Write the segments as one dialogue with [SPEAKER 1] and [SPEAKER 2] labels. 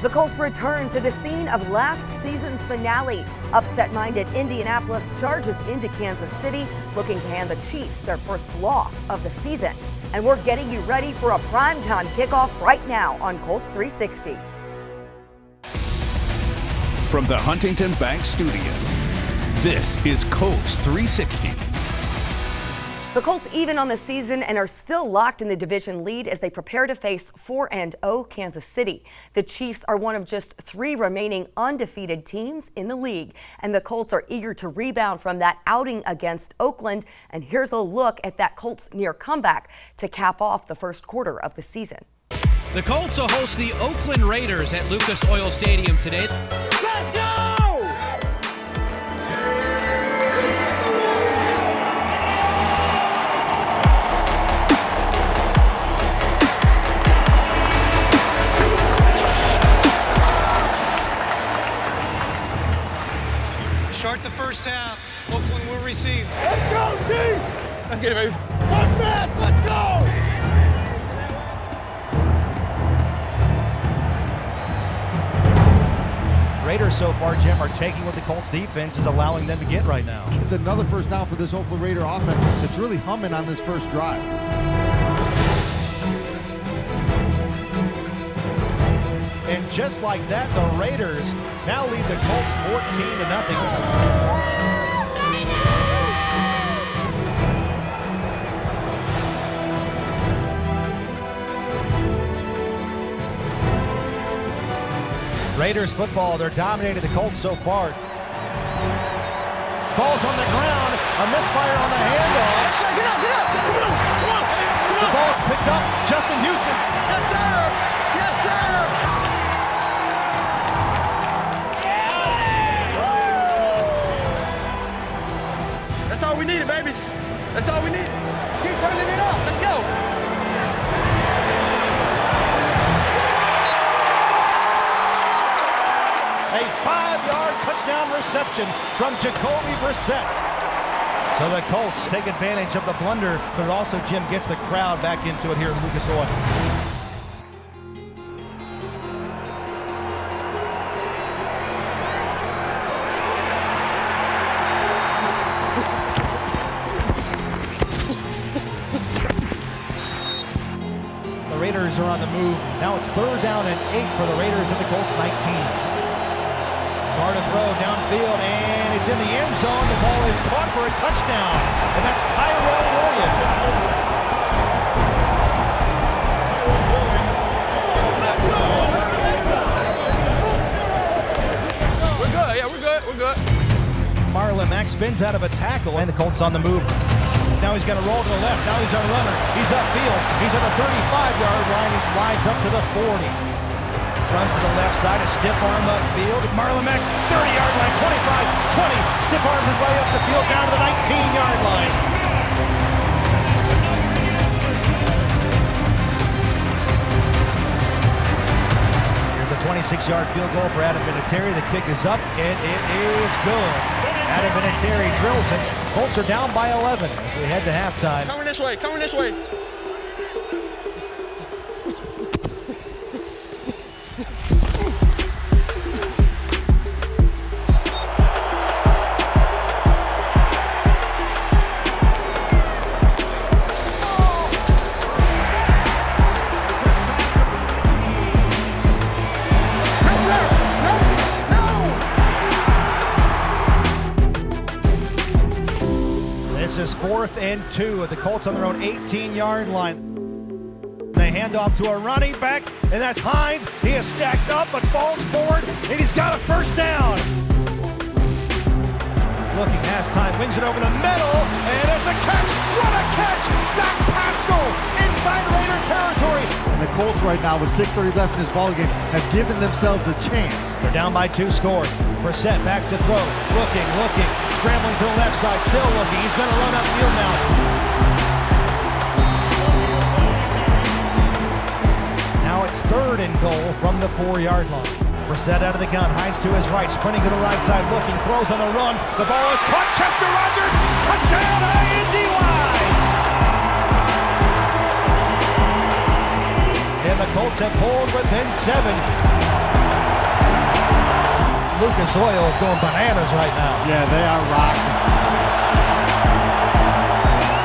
[SPEAKER 1] The Colts return to the scene of last season's finale. Upset-minded Indianapolis charges into Kansas City, looking to hand the Chiefs their first loss of the season. And we're getting you ready for a primetime kickoff right now on Colts 360.
[SPEAKER 2] From the Huntington Bank Studio, this is Colts 360.
[SPEAKER 1] The Colts even on the season and are still locked in the division lead as they prepare to face 4-0 Kansas City. The Chiefs are one of just 3 remaining undefeated teams in the league, and the Colts are eager to rebound from that outing against Oakland. And here's a look at that Colts near comeback to cap off the first quarter of the season.
[SPEAKER 3] The Colts will host the Oakland Raiders at Lucas Oil Stadium today.
[SPEAKER 4] Let's go!
[SPEAKER 3] Start the first half. Oakland will receive.
[SPEAKER 4] Let's go, team!
[SPEAKER 5] Let's get it, baby.
[SPEAKER 4] Talk fast, let's go!
[SPEAKER 6] Raiders so far, Jim, are taking what the Colts defense is allowing them to get right now.
[SPEAKER 7] It's another first down for this Oakland Raider offense that's really humming on this first drive.
[SPEAKER 6] And just like that, the Raiders now lead the Colts 14-0. Raiders football, they're dominating the Colts so far. Ball's on the ground, a misfire on the handoff.
[SPEAKER 4] Get up, come on!
[SPEAKER 6] The ball's picked up, Justin Houston.
[SPEAKER 4] Yes, sir! Yes, sir! That's all we needed, baby. That's all we need. Keep turning it up. Let's go.
[SPEAKER 6] A 5-yard touchdown reception from Jacoby Brissett. So the Colts take advantage of the blunder, but also Jim gets the crowd back into it here in Lucas Oil. The Raiders are on the move. Now it's 3rd down and 8 for the Raiders at the Colts 19. Far to throw downfield, and it's in the end zone. The ball is caught for a touchdown, and that's Tyrell Williams.
[SPEAKER 5] We're good, yeah, we're good.
[SPEAKER 6] Marlon Mack spins out of a tackle, and the Colts on the move. Now he's going to roll to the left. Now he's a runner. He's upfield. He's at the 35-yard line. He slides up to the 40. Runs to the left side, a stiff arm upfield. Marlon Mack, 30-yard line, 25, 20. Stiff arms his way up the field, down to the 19-yard line. Here's a 26-yard field goal for Adam Vinatieri. The kick is up, and it is good. Adam Vinatieri drills it. Colts are down by 11 as we head to halftime.
[SPEAKER 5] Coming this way, coming this way.
[SPEAKER 6] This is 4th and 2 at the Colts on their own 18-yard line. They hand off to a running back, and that's Hines. He is stacked up but falls forward, and he's got a first down. Looking, has time, wings it over the middle, and it's a catch. What a catch! Zach Pascal inside Raider territory.
[SPEAKER 7] And the Colts right now, with 6:30 left in this ballgame, have given themselves a chance.
[SPEAKER 6] They're down by 2 scores. Brissett backs to throw. Looking, scrambling to the left side, still looking. He's going to run upfield now. Now it's 3rd and goal from the 4-yard line. Brissett out of the gun, Hines to his right, sprinting to the right side, looking, throws on the run. The ball is caught. Chester Rogers, touchdown, INDY! And the Colts have pulled within 7. Lucas Oil is going bananas right now.
[SPEAKER 7] Yeah, they are rocking.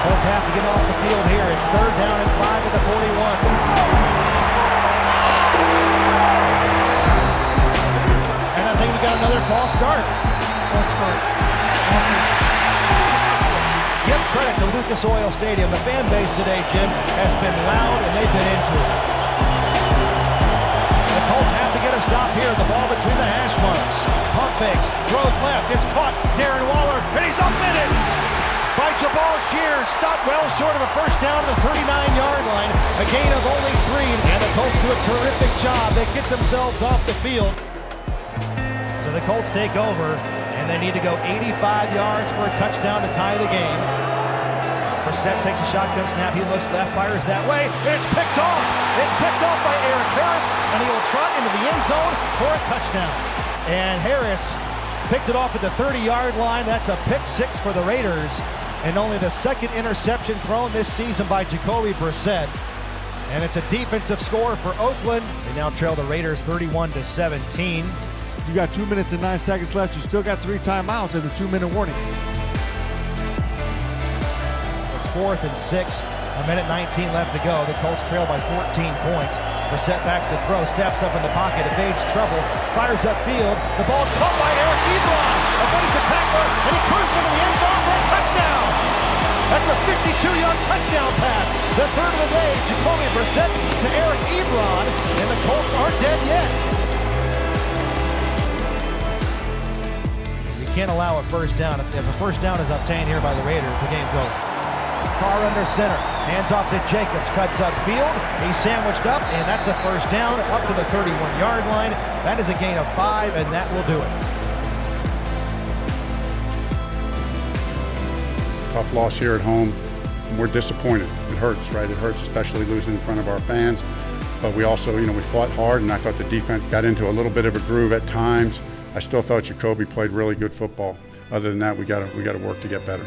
[SPEAKER 6] Colts have to get off the field here. It's 3rd down and 5 at the 41. And I think we got another false start.
[SPEAKER 7] False start.
[SPEAKER 6] Give credit to Lucas Oil Stadium. The fan base today, Jim, has been loud and they've been into it. The Colts have to get a stop here. The ball between the hash marks. Pump fakes, throws left, it's caught. Darren Waller, and he's up in it! By Jabal Sheard, stopped well short of a first down to the 39-yard line. A gain of only 3, and the Colts do a terrific job. They get themselves off the field. So the Colts take over, and they need to go 85 yards for a touchdown to tie the game. Brissett takes a shotgun snap. He looks left, fires that way. It's picked off. It's picked off by Eric Harris, and he will trot into the end zone for a touchdown. And Harris picked it off at the 30-yard line. That's a pick 6 for the Raiders, and only the second interception thrown this season by Jacoby Brissett. And it's a defensive score for Oakland. They now trail the Raiders 31-17.
[SPEAKER 7] You got 2 minutes and 9 seconds left. You still got 3 timeouts and a 2-minute warning.
[SPEAKER 6] It's 4th and 6. A minute 19 left to go. The Colts trail by 14 points. Brissett backs to throw, steps up in the pocket, evades trouble, fires upfield. The ball's caught by Eric Ebron. Evades a tackler, and he cruises into the end zone for a touchdown. That's a 52-yard touchdown pass. The 3rd of the day. Jacoby Brissett to Eric Ebron, and the Colts aren't dead yet. You can't allow a first down. If a first down is obtained here by the Raiders, the game's over. Carr under center, hands off to Jacobs, cuts upfield, he's sandwiched up, and that's a first down up to the 31-yard line. That is a gain of 5, and that will do it.
[SPEAKER 8] Tough loss here at home. We're disappointed. It hurts, right? It hurts, especially losing in front of our fans. But we also, we fought hard, and I thought the defense got into a little bit of a groove at times. I still thought Jacoby played really good football. Other than that, we got to work to get better.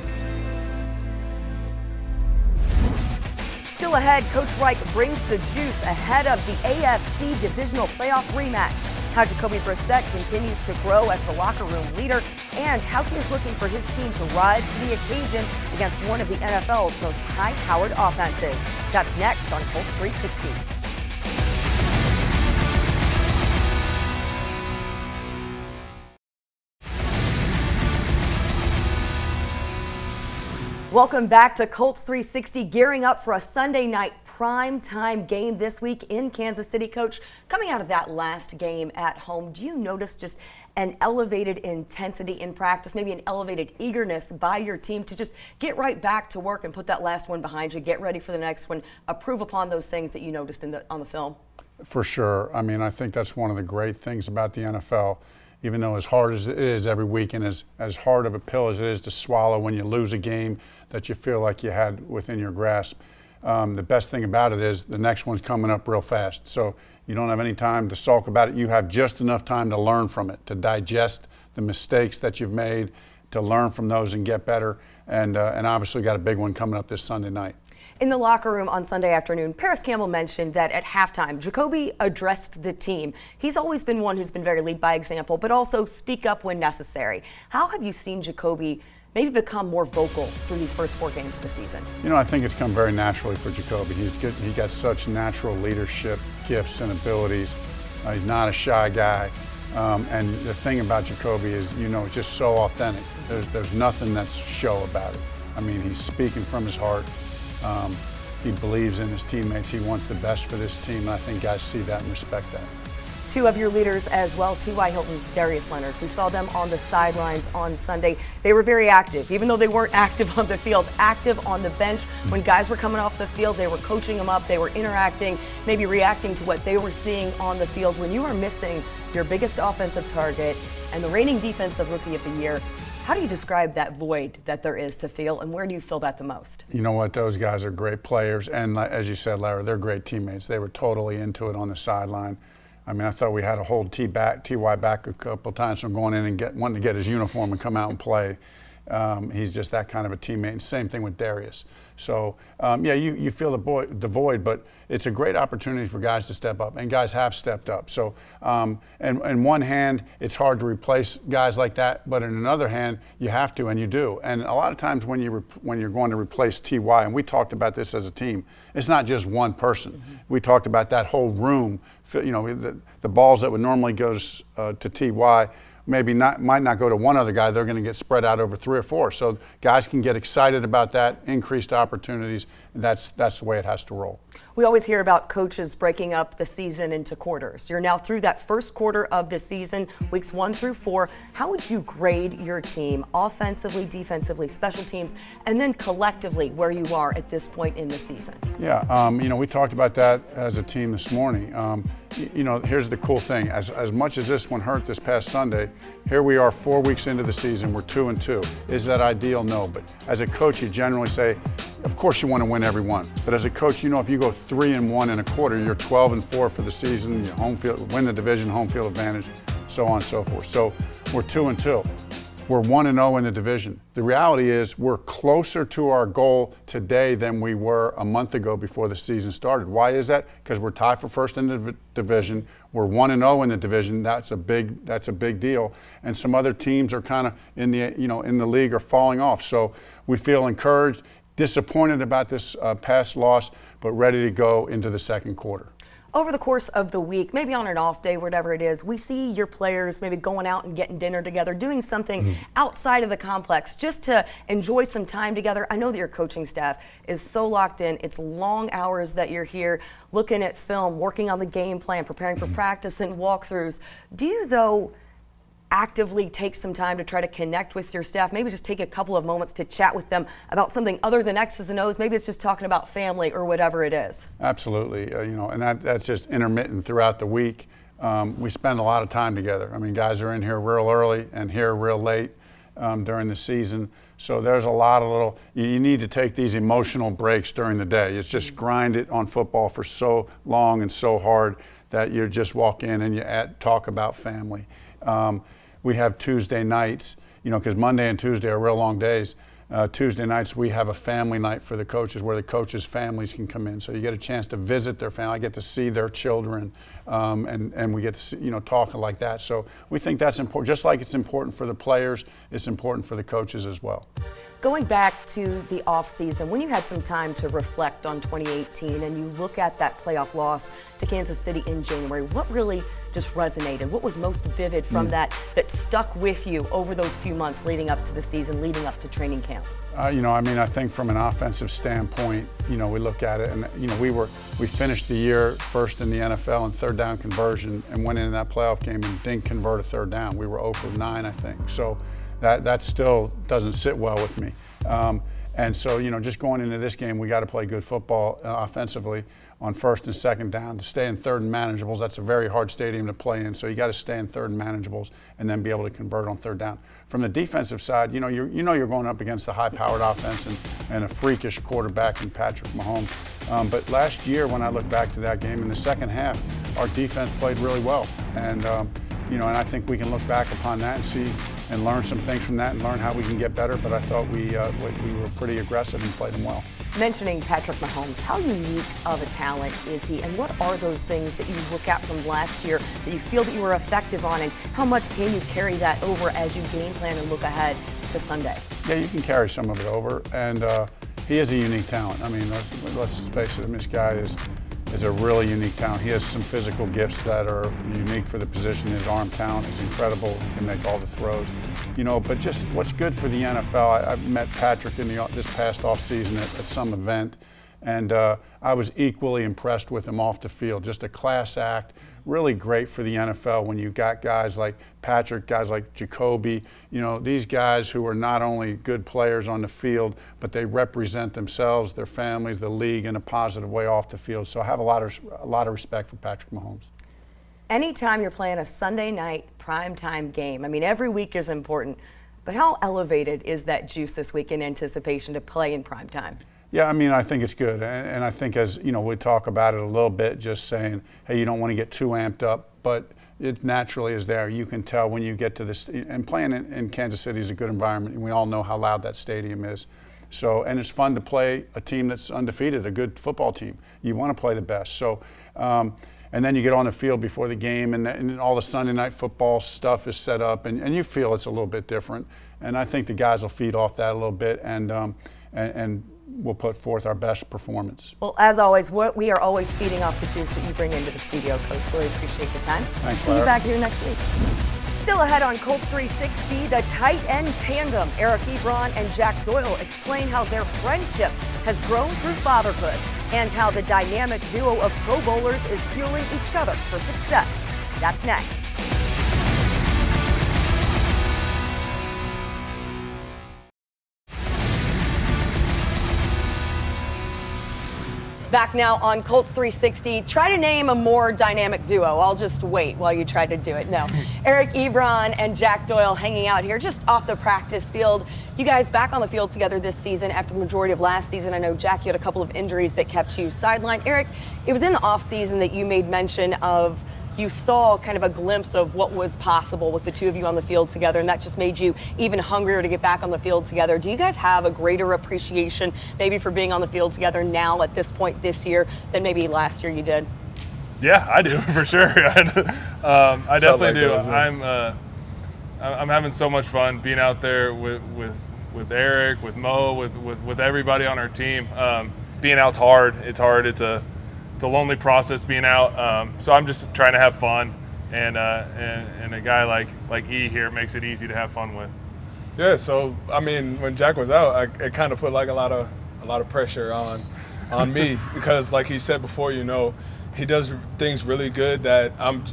[SPEAKER 1] Still ahead, Coach Reich brings the juice ahead of the AFC Divisional Playoff rematch. How Jacoby Brissett continues to grow as the locker room leader, and how he is looking for his team to rise to the occasion against one of the NFL's most high-powered offenses. That's next on Colts 360. Welcome back to Colts 360, gearing up for a Sunday night prime-time game this week in Kansas City. Coach, coming out of that last game at home, do you notice just an elevated intensity in practice, maybe an elevated eagerness by your team to just get right back to work and put that last one behind you, get ready for the next one, improve upon those things that you noticed on the film?
[SPEAKER 8] For sure. I mean, I think that's one of the great things about the NFL. Even though as hard as it is every week and as hard of a pill as it is to swallow when you lose a game that you feel like you had within your grasp, the best thing about it is the next one's coming up real fast. So you don't have any time to sulk about it. You have just enough time to learn from it, to digest the mistakes that you've made, to learn from those and get better. And obviously got a big one coming up this Sunday night.
[SPEAKER 1] In the locker room on Sunday afternoon, Paris Campbell mentioned that at halftime, Jacoby addressed the team. He's always been one who's been very lead by example, but also speak up when necessary. How have you seen Jacoby maybe become more vocal through these first 4 games of the season?
[SPEAKER 8] I think it's come very naturally for Jacoby. He got such natural leadership gifts and abilities. He's not a shy guy. And the thing about Jacoby is, it's just so authentic. There's nothing that's show about it. I mean, he's speaking from his heart. He believes in his teammates. He wants the best for this team, and I think guys see that and respect that.
[SPEAKER 1] 2 of your leaders as well, T.Y. Hilton, Darius Leonard. We saw them on the sidelines on Sunday. They were very active, even though they weren't active on the field, active on the bench. When guys were coming off the field, they were coaching them up, they were interacting, maybe reacting to what they were seeing on the field. When you are missing your biggest offensive target and the reigning defensive rookie of the year, how do you describe that void that there is to fill, and where do you feel that the most?
[SPEAKER 8] You know what? Those guys are great players, and as you said, Larry, they're great teammates. They were totally into it on the sideline. I mean, I thought we had to hold T.Y. back a couple times from going in and wanting to get his uniform and come out and play. He's just that kind of a teammate. And same thing with Darius. So, yeah, you feel the void, but it's a great opportunity for guys to step up, and guys have stepped up. So, and on one hand, it's hard to replace guys like that, but in another hand, you have to, and you do. And a lot of times when you're going to replace T.Y., and we talked about this as a team, it's not just one person. Mm-hmm. We talked about that whole room. You know, the balls that would normally go to T.Y. might not go to one other guy. They're going to get spread out over 3 or 4. So guys can get excited about that, increased opportunities. That's the way it has to roll.
[SPEAKER 1] We always hear about coaches breaking up the season into quarters. You're now through that first quarter of the season, weeks 1 through 4. How would you grade your team offensively, defensively, special teams, and then collectively where you are at this point in the season?
[SPEAKER 8] Yeah, you know, we talked about that as a team this morning. You know, here's the cool thing. As much as this one hurt this past Sunday, here we are 4 weeks into the season. We're 2-2. Is that ideal? No. But as a coach, you generally say, of course you want to win every one. But as a coach, you know, if you go 3-1 in a quarter, you're 12-4 for the season. You home field, win the division, home field advantage, so on and so forth. So we're 2-2. We're 1-0 in the division. The reality is we're closer to our goal today than we were a month ago before the season started. Why is that? Because we're tied for first in the division. We're 1-0 in the division. That's a big deal. And some other teams are kind of in the league are falling off. So we feel encouraged, disappointed about this past loss, but ready to go into the second quarter.
[SPEAKER 1] Over the course of the week, maybe on an off day, whatever it is, we see your players maybe going out and getting dinner together, doing something outside of the complex just to enjoy some time together. I know that your coaching staff is so locked in. It's long hours that you're here looking at film, working on the game plan, preparing for practice and walkthroughs. Do you, though, actively take some time to try to connect with your staff, maybe just take a couple of moments to chat with them about something other than X's and O's? Maybe it's just talking about family or whatever it is.
[SPEAKER 8] Absolutely, you know, and that's just intermittent throughout the week. We spend a lot of time together. I mean, guys are in here real early and here real late during the season. So there's a lot of you need to take these emotional breaks during the day. It's just grind it on football for so long and so hard that you just walk in and you talk about family. We have Tuesday nights, you know, because Monday and Tuesday are real long days. Tuesday nights we have a family night for the coaches where the coaches' families can come in. So you get a chance to visit their family. I get to see their children, and we get to see, you know, talk like that. So we think that's important. Just like it's important for the players, it's important for the coaches as well.
[SPEAKER 1] Going back to the offseason, when you had some time to reflect on 2018 and you look at that playoff loss to Kansas City in January, what really just resonated? What was most vivid from that stuck with you over those few months leading up to the season, leading up to training camp?
[SPEAKER 8] You know, I mean, I think from an offensive standpoint, you know, we look at it and, you know, we finished the year first in the NFL in third down conversion and went into that playoff game and didn't convert a third down. We were 0 for 9, I think. So that still doesn't sit well with me. And so, you know, just going into this game, we got to play good football offensively on first and second down to stay in third and manageables. That's a very hard stadium to play in, so you got to stay in third and manageables and then be able to convert on third down. From the defensive side, you know you're going up against a high-powered offense and a freakish quarterback in Patrick Mahomes. But last year, when I look back to that game in the second half, our defense played really well, and you know, and I think we can look back upon that and see and learn some things from that and learn how we can get better. But I thought we were pretty aggressive and played them well.
[SPEAKER 1] Mentioning Patrick Mahomes, how unique of a talent is he, and what are those things that you look at from last year that you feel that you were effective on, and how much can you carry that over as you game plan and look ahead to Sunday?
[SPEAKER 8] Yeah, you can carry some of it over, and he is a unique talent. I mean, let's face it, this guy is a really unique talent. He has some physical gifts that are unique for the position. His arm talent is incredible. He can make all the throws. You know, but just what's good for the NFL, I met Patrick in this past offseason at some event, and I was equally impressed with him off the field. Just a class act, really great for the NFL when you got guys like Patrick, guys like Jacoby, you know, these guys who are not only good players on the field, but they represent themselves, their families, the league in a positive way off the field. So I have a lot of respect for Patrick Mahomes.
[SPEAKER 1] Anytime you're playing a Sunday night primetime game, I mean, every week is important, but how elevated is that juice this week in anticipation to play in primetime?
[SPEAKER 8] Yeah, I mean, I think it's good. And I think, as you know, we talk about it a little bit, just saying, hey, you don't want to get too amped up. But it naturally is there. You can tell when you get to this, and playing in Kansas City is a good environment, and we all know how loud that stadium is. So, and it's fun to play a team that's undefeated, a good football team. You want to play the best. So, and then you get on the field before the game, and all the Sunday night football stuff is set up, and you feel it's a little bit different. And I think the guys will feed off that a little bit, and we'll put forth our best performance.
[SPEAKER 1] Well, as always, we are always feeding off the juice that you bring into the studio, Coach. Really appreciate the time.
[SPEAKER 8] Thanks,
[SPEAKER 1] See you
[SPEAKER 8] Larry.
[SPEAKER 1] back here next week. Still ahead on Colts 360, the tight end tandem, Ebron and Jack Doyle, explain how their friendship has grown through fatherhood and how the dynamic duo of Pro Bowlers is fueling each other for success. That's next. Back now on Colts 360. Try to name a more dynamic duo. I'll just wait while you try to do it. No. Ebron and Jack Doyle hanging out here just off the practice field. You guys back on the field together this season after the majority of last season. I know, Jack, you had a couple of injuries that kept you sidelined. Eric, it was in the offseason that you made mention of you saw kind of a glimpse of what was possible with the two of you on the field together, and that just made you even hungrier to get back on the field together. Do you guys have a greater appreciation maybe for being on the field together now at this point this year than maybe last year you did?
[SPEAKER 9] Yeah, I do, for sure. I definitely do. I'm having so much fun being out there with Eric, with Mo, with everybody on our team. Being out's hard. It's hard. It's a lonely process being out. So I'm just trying to have fun, and a guy like E here makes it easy to have fun with.
[SPEAKER 10] Yeah. So I mean, when Jack was out, it kind of put like a lot of pressure on me because, like he said before, he does things really good that I'm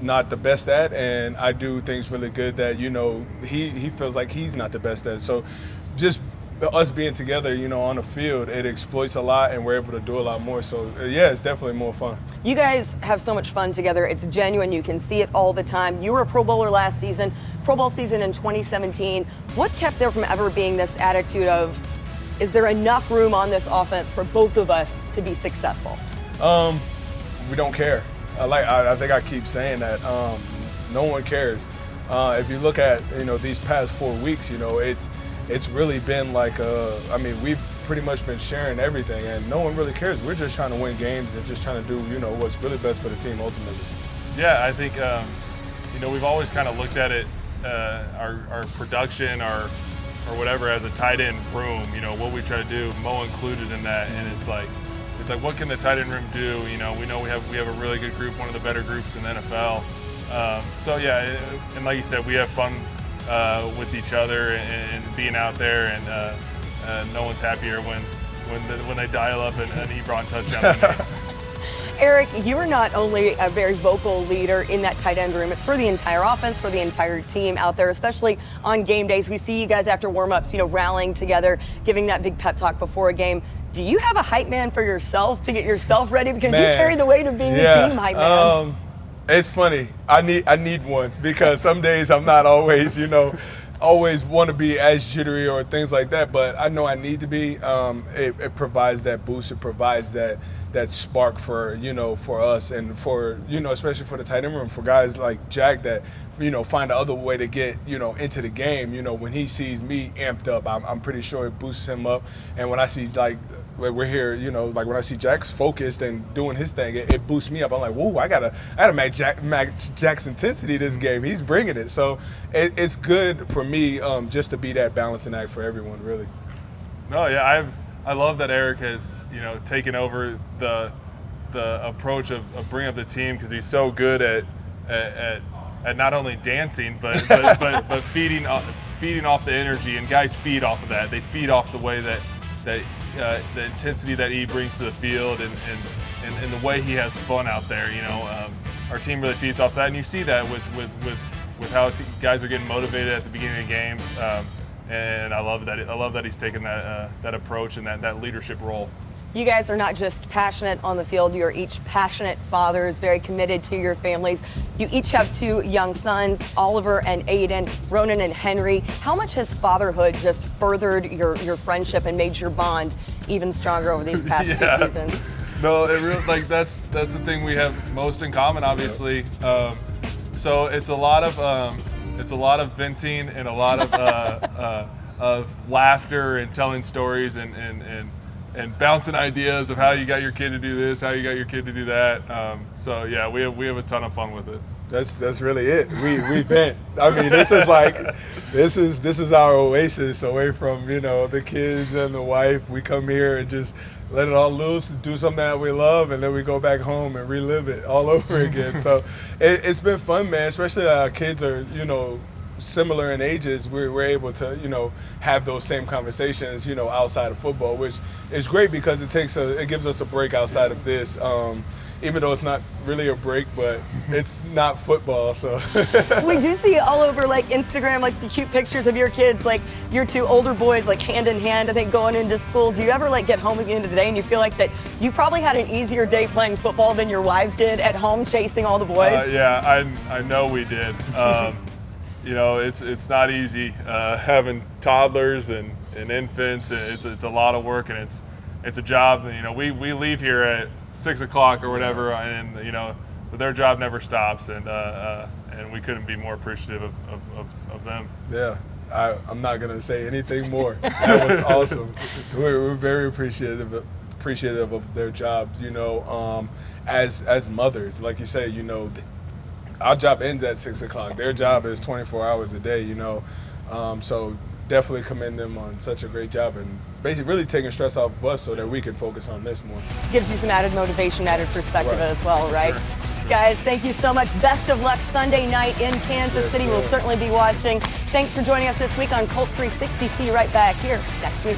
[SPEAKER 10] not the best at, and I do things really good that he feels like he's not the best at. So just us being together, on the field, it exploits a lot, and we're able to do a lot more. So yeah, it's definitely more fun.
[SPEAKER 1] You guys have so much fun together. It's genuine. You can see it all the time. You were a Pro Bowler last season, Pro Bowl season in 2017. What kept there from ever being this attitude of, is there enough room on this offense for both of us to be successful?
[SPEAKER 10] We don't care. I think I keep saying that. No one cares. If you look at these past 4 weeks, it's really been like we've pretty much been sharing everything, and no one really cares. We're just trying to win games and just trying to do what's really best for the team ultimately.
[SPEAKER 9] Yeah, I think we've always kind of looked at it, our production, or whatever, as a tight end room. What we try to do, Mo included in that, and it's like what can the tight end room do? We know we have a really good group, one of the better groups in the NFL. So yeah, and like you said, we have fun with each other and being out there, and no one's happier when they dial up an Ebron touchdown.
[SPEAKER 1] Eric, you are not only a very vocal leader in that tight end room, it's for the entire offense, for the entire team out there, especially on game days. We see you guys after warm-ups, rallying together, giving that big pep talk before a game. Do you have a hype man for yourself to get yourself ready? Because you carry the weight of being the team hype man.
[SPEAKER 10] It's funny. I need one, because some days I'm not always, always want to be as jittery or things like that, but I know I need to be. It provides that boost. It provides that spark for for us, and for especially for the tight end room, for guys like Jack that find the other way to get into the game. When he sees me amped up, I'm pretty sure it boosts him up. And when I see we're here, when I see Jack's focused and doing his thing, it boosts me up. I'm like, whoa, I gotta match Jack's intensity this game. He's bringing it. So it's good for me just to be that balancing act for everyone, really.
[SPEAKER 9] No, yeah, I love that Eric has taken over the approach of bringing up the team, because he's so good at not only dancing but feeding off the energy, and guys feed off of that. They feed off the way that the intensity that he brings to the field, and the way he has fun out there. Our team really feeds off that, and you see that with how guys are getting motivated at the beginning of games. And I love that he's taken that approach and that leadership role.
[SPEAKER 1] You guys are not just passionate on the field, you are each passionate fathers, very committed to your families. You each have 2 young sons, Oliver and Aiden, Ronan and Henry. How much has fatherhood just furthered your friendship and made your bond even stronger over these past 2 seasons?
[SPEAKER 9] No, it really, that's the thing we have most in common, obviously. So it's a lot of venting and a lot of laughter and telling stories and bouncing ideas of how you got your kid to do this, how you got your kid to do that. So yeah, we have a ton of fun with it.
[SPEAKER 10] That's really it. We vent. I mean, this is our oasis away from the kids and the wife. We come here and just let it all loose, do something that we love, and then we go back home and relive it all over again. So it's been fun, man. Especially our kids are similar in ages. We're able to have those same conversations outside of football, which is great because it gives us a break outside of this. Even though it's not really a break, but it's not football, so.
[SPEAKER 1] We do see all over Instagram, the cute pictures of your kids, your two older boys, hand in hand, I think, going into school. Do you ever get home at the end of the day and you feel like that you probably had an easier day playing football than your wives did at home chasing all the boys?
[SPEAKER 9] Yeah, I know we did. It's not easy having toddlers and infants. It's a lot of work, and it's a job. We leave here at 6 o'clock or whatever, and but their job never stops, and we couldn't be more appreciative of them.
[SPEAKER 10] Yeah, I'm not gonna say anything more. That was awesome. We're very appreciative of their jobs. As mothers, like you say, our job ends at 6 o'clock. Their job is 24 hours a day. So definitely commend them on such a great job and basically really taking stress off of us so that we can focus on this more.
[SPEAKER 1] Gives you some added motivation, added perspective as well, right?
[SPEAKER 10] Sure.
[SPEAKER 1] Guys, thank you so much. Best of luck Sunday night in Kansas City. We'll certainly be watching. Thanks for joining us this week on Colts 360. See you right back here next week.